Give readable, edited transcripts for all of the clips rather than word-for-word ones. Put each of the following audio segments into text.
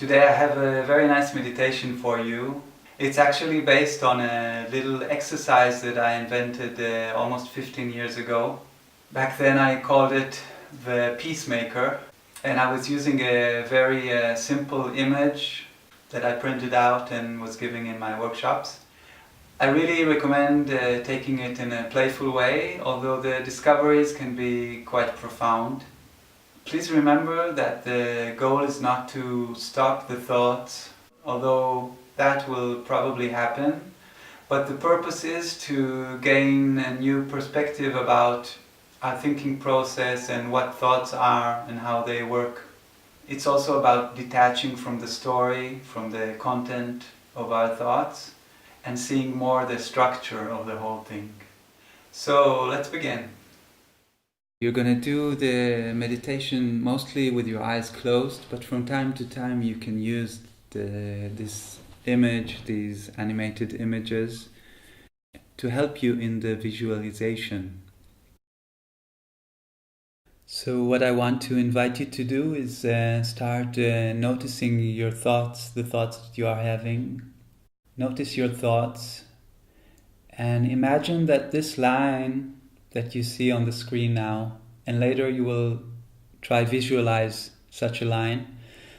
Today I have a very nice meditation for you. It's actually based on a little exercise that I invented almost 15 years ago. Back then I called it the peacemaker, and I was using a very simple image that I printed out and was giving in my workshops. I really recommend taking it in a playful way, although the discoveries can be quite profound. Please remember that the goal is not to stop the thoughts, although that will probably happen, but the purpose is to gain a new perspective about our thinking process and what thoughts are and how they work. It's also about detaching from the story, from the content of our thoughts, and seeing more the structure of the whole thing. So let's begin. You're gonna do the meditation mostly with your eyes closed, but from time to time you can use this image, these animated images, to help you in the visualization. So what I want to invite you to do is start noticing your thoughts, the thoughts that you are having. Notice your thoughts and imagine that this line that you see on the screen now, and later you will try visualize such a line.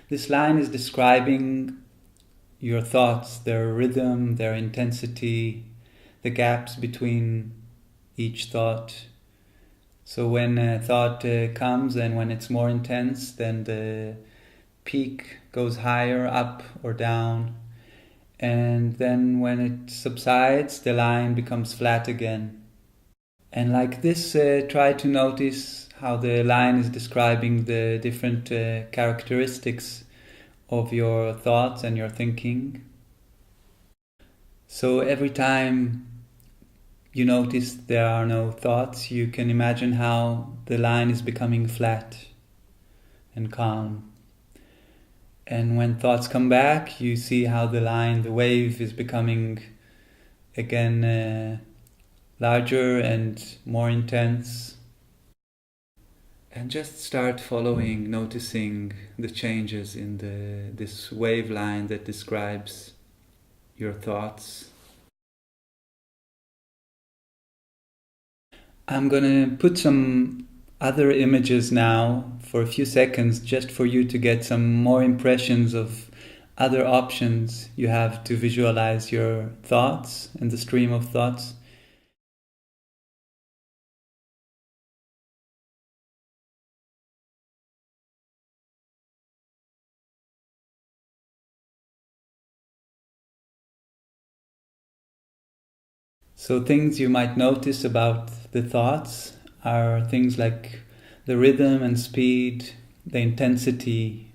This line is describing your thoughts, their rhythm, their intensity, the gaps between each thought. So when a thought comes and when it's more intense, then the peak goes higher, up or down. And then when it subsides, the line becomes flat again. And like this, try to notice how the line is describing the different characteristics of your thoughts and your thinking. So every time you notice there are no thoughts, you can imagine how the line is becoming flat and calm. And when thoughts come back, you see how the line, the wave is becoming again larger and more intense. And just start following, noticing the changes in this wave line that describes your thoughts. I'm gonna put some other images now for a few seconds, just for you to get some more impressions of other options you have to visualize your thoughts and the stream of thoughts. So things you might notice about the thoughts are things like the rhythm and speed, the intensity,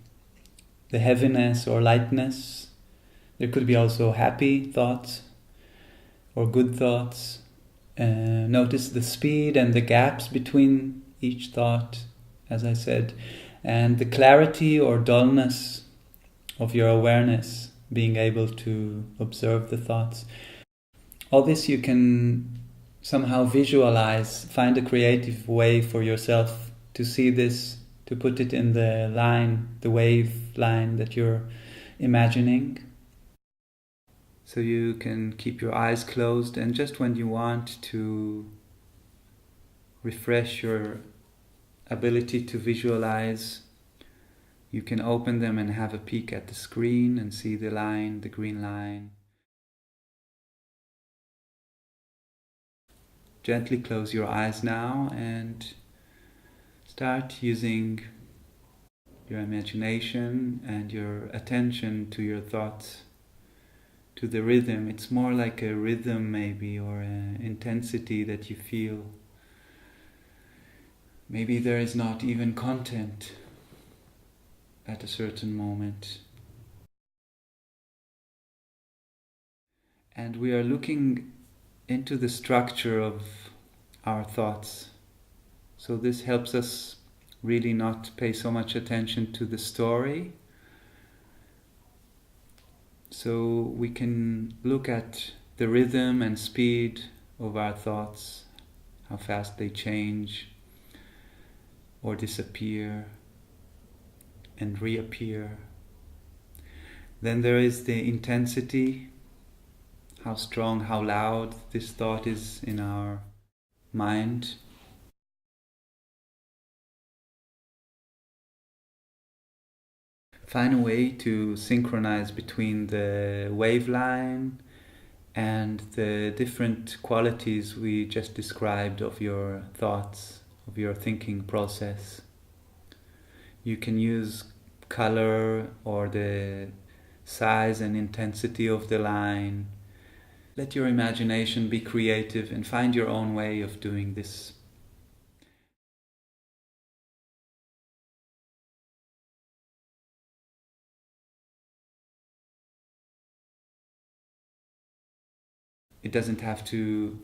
the heaviness or lightness. There could be also happy thoughts or good thoughts. Notice the speed and the gaps between each thought, as I said, and the clarity or dullness of your awareness, being able to observe the thoughts. All this you can somehow visualize, find a creative way for yourself to see this, to put it in the line, the wave line that you're imagining. So you can keep your eyes closed, and just when you want to refresh your ability to visualize, you can open them and have a peek at the screen and see the line, the green line. Gently close your eyes now and start using your imagination and your attention to your thoughts, to the rhythm. It's more like a rhythm maybe, or an intensity that you feel. Maybe there is not even content at a certain moment. And we are looking into the structure of our thoughts. So this helps us really not pay so much attention to the story. So we can look at the rhythm and speed of our thoughts, how fast they change or disappear and reappear. Then there is the intensity, how strong, how loud this thought is in our mind. Find a way to synchronize between the waveline and the different qualities we just described of your thoughts, of your thinking process. You can use color or the size and intensity of the line. Let your imagination be creative and find your own way of doing this. It doesn't have to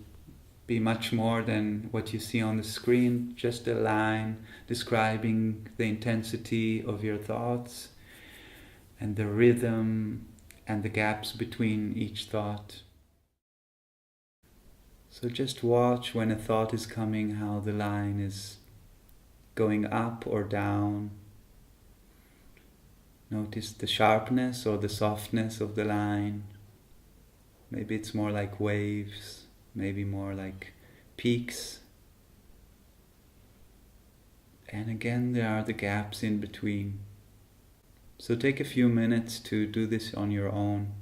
be much more than what you see on the screen, just a line describing the intensity of your thoughts and the rhythm and the gaps between each thought. So just watch when a thought is coming, how the line is going up or down. Notice the sharpness or the softness of the line. Maybe it's more like waves, maybe more like peaks. And again, there are the gaps in between. So take a few minutes to do this on your own.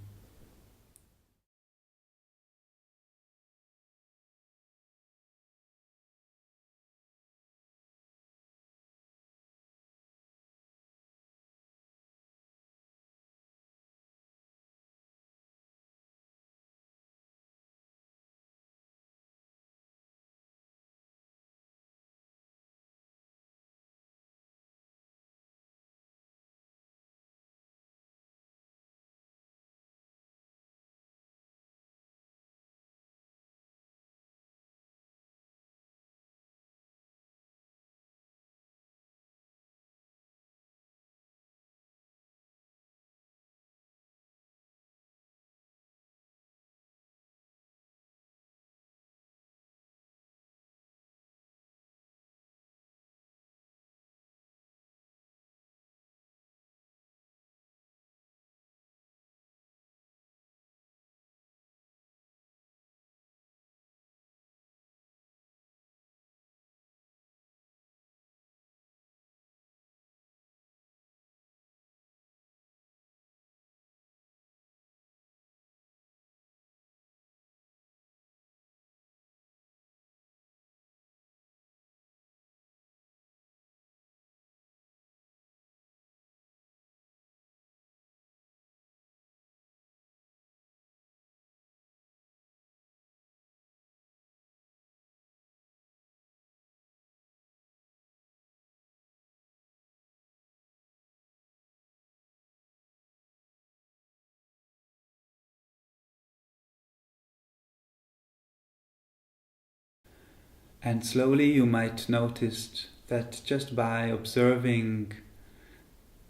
And slowly you might notice that just by observing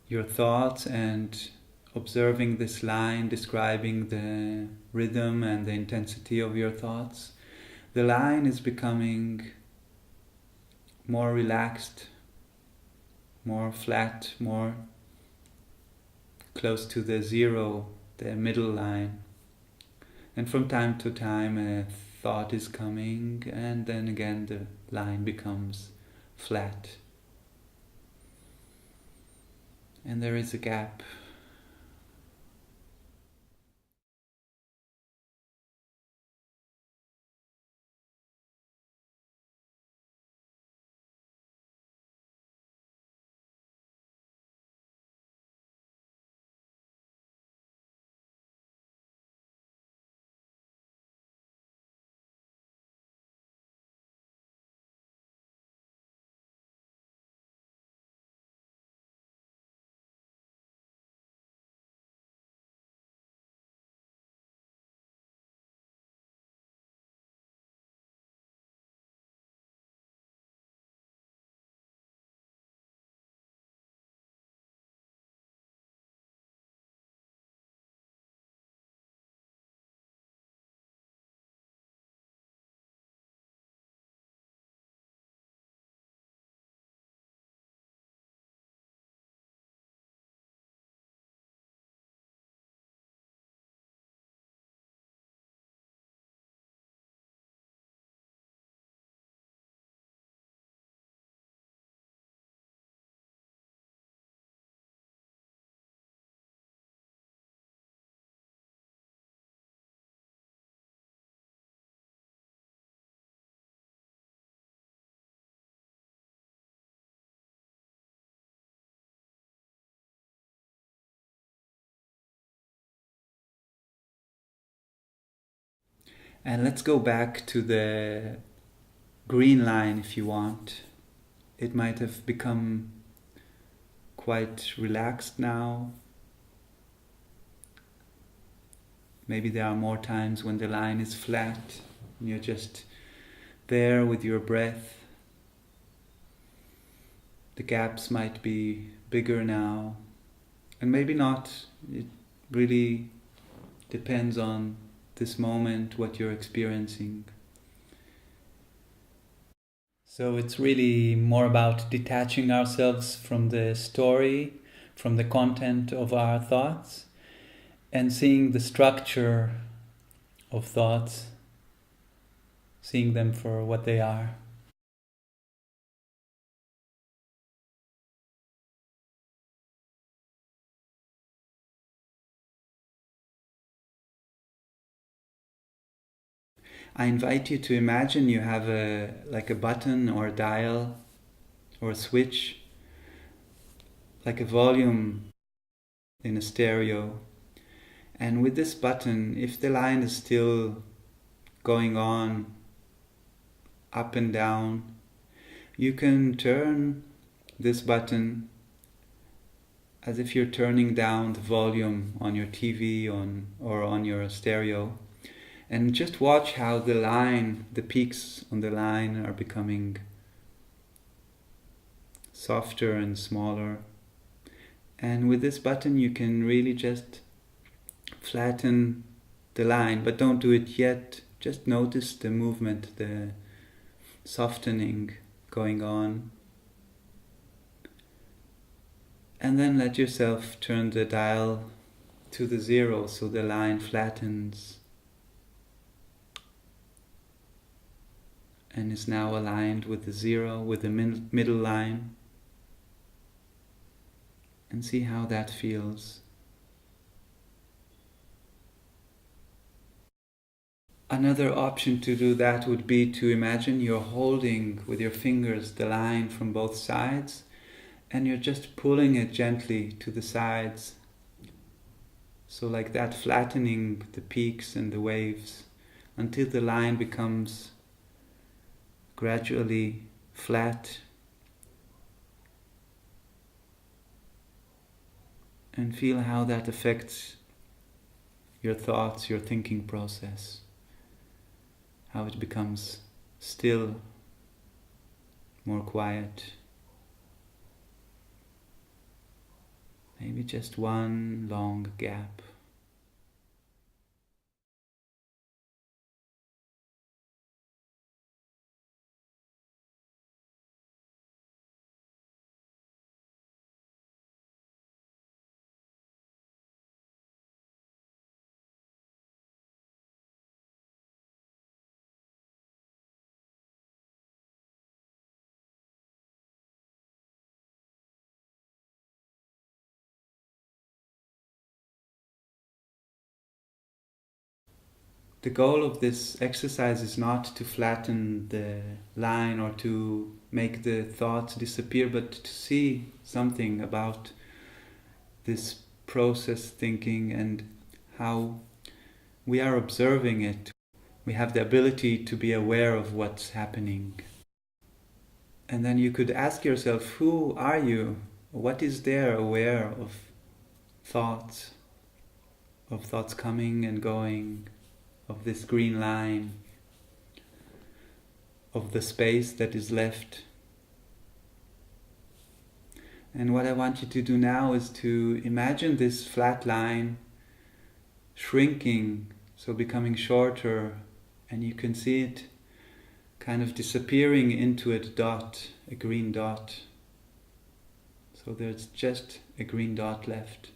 your thoughts and observing this line describing the rhythm and the intensity of your thoughts, the line is becoming more relaxed, more flat, more close to the zero, the middle line. And from time to time a thought is coming, and then again the line becomes flat. And there is a gap. And let's go back to the green line if you want. It might have become quite relaxed now. Maybe there are more times when the line is flat and you're just there with your breath. The gaps might be bigger now, and maybe not. It really depends on this moment, what you're experiencing. So it's really more about detaching ourselves from the story, from the content of our thoughts, and seeing the structure of thoughts, seeing them for what they are. I invite you to imagine you have a button or a dial or a switch, like a volume in a stereo. And with this button, if the line is still going on up and down, you can turn this button as if you're turning down the volume on your TV or on your stereo. And just watch how the peaks on the line are becoming softer and smaller. And with this button you can really just flatten the line, but don't do it yet. Just notice the movement, the softening going on. And then let yourself turn the dial to the 0 so the line flattens and is now aligned with the 0, with the middle line. And see how that feels. Another option to do that would be to imagine you're holding with your fingers the line from both sides and you're just pulling it gently to the sides. So like that, flattening the peaks and the waves until the line becomes gradually flat. And feel how that affects your thoughts, your thinking process. How it becomes still, more quiet. Maybe just one long gap. The goal of this exercise is not to flatten the line or to make the thoughts disappear, but to see something about this process thinking and how we are observing it. We have the ability to be aware of what's happening. And then you could ask yourself, who are you? What is there aware of thoughts coming and going, of this green line, of the space that is left. And what I want you to do now is to imagine this flat line shrinking, so becoming shorter, and you can see it kind of disappearing into a dot, a green dot. So there's just a green dot left.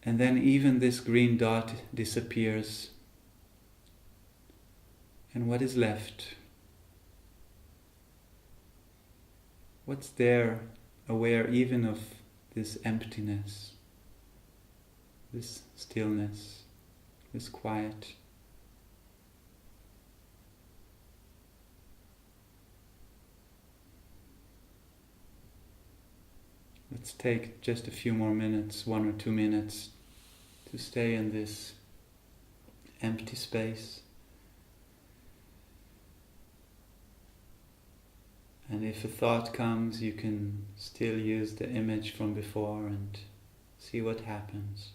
And then even this green dot disappears. And what is left? What's there, aware even of this emptiness, this stillness, this quiet? Let's take just a few more minutes, 1 or 2 minutes, to stay in this empty space. And if a thought comes, you can still use the image from before and see what happens.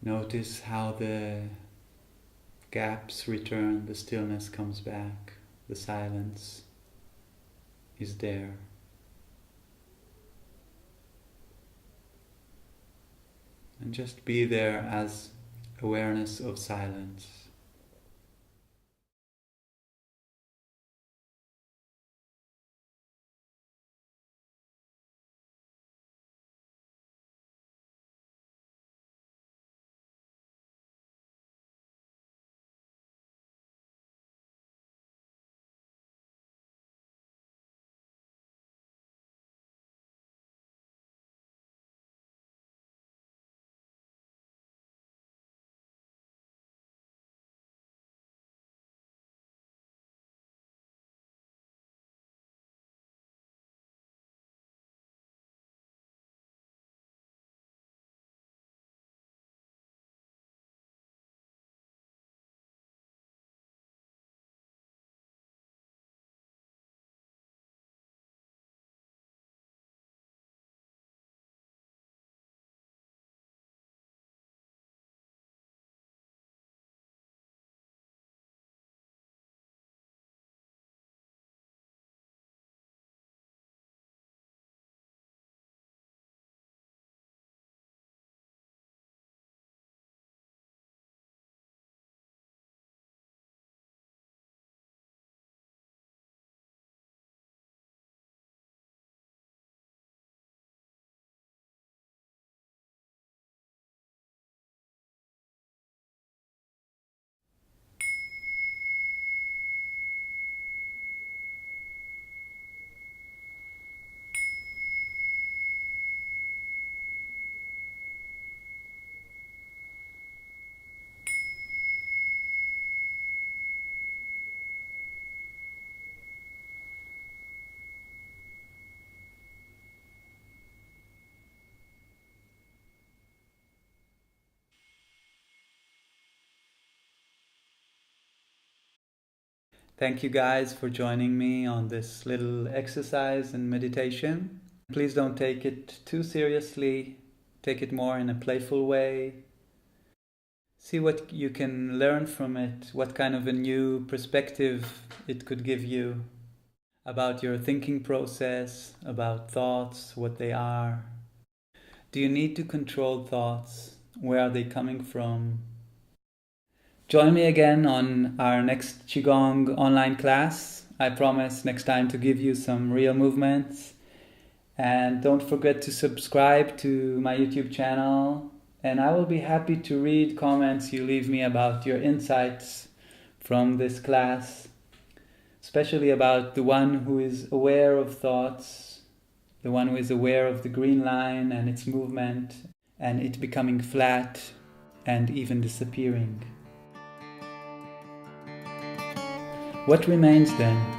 Notice how the gaps return, the stillness comes back, the silence is there. And just be there as awareness of silence. Thank you guys for joining me on this little exercise and meditation. Please don't take it too seriously. Take it more in a playful way. See what you can learn from it, what kind of a new perspective it could give you about your thinking process, about thoughts, what they are. Do you need to control thoughts? Where are they coming from? Join me again on our next Qigong online class. I promise next time to give you some real movements. And don't forget to subscribe to my YouTube channel. And I will be happy to read comments you leave me about your insights from this class, especially about the one who is aware of thoughts, the one who is aware of the green line and its movement, and it becoming flat and even disappearing. What remains then?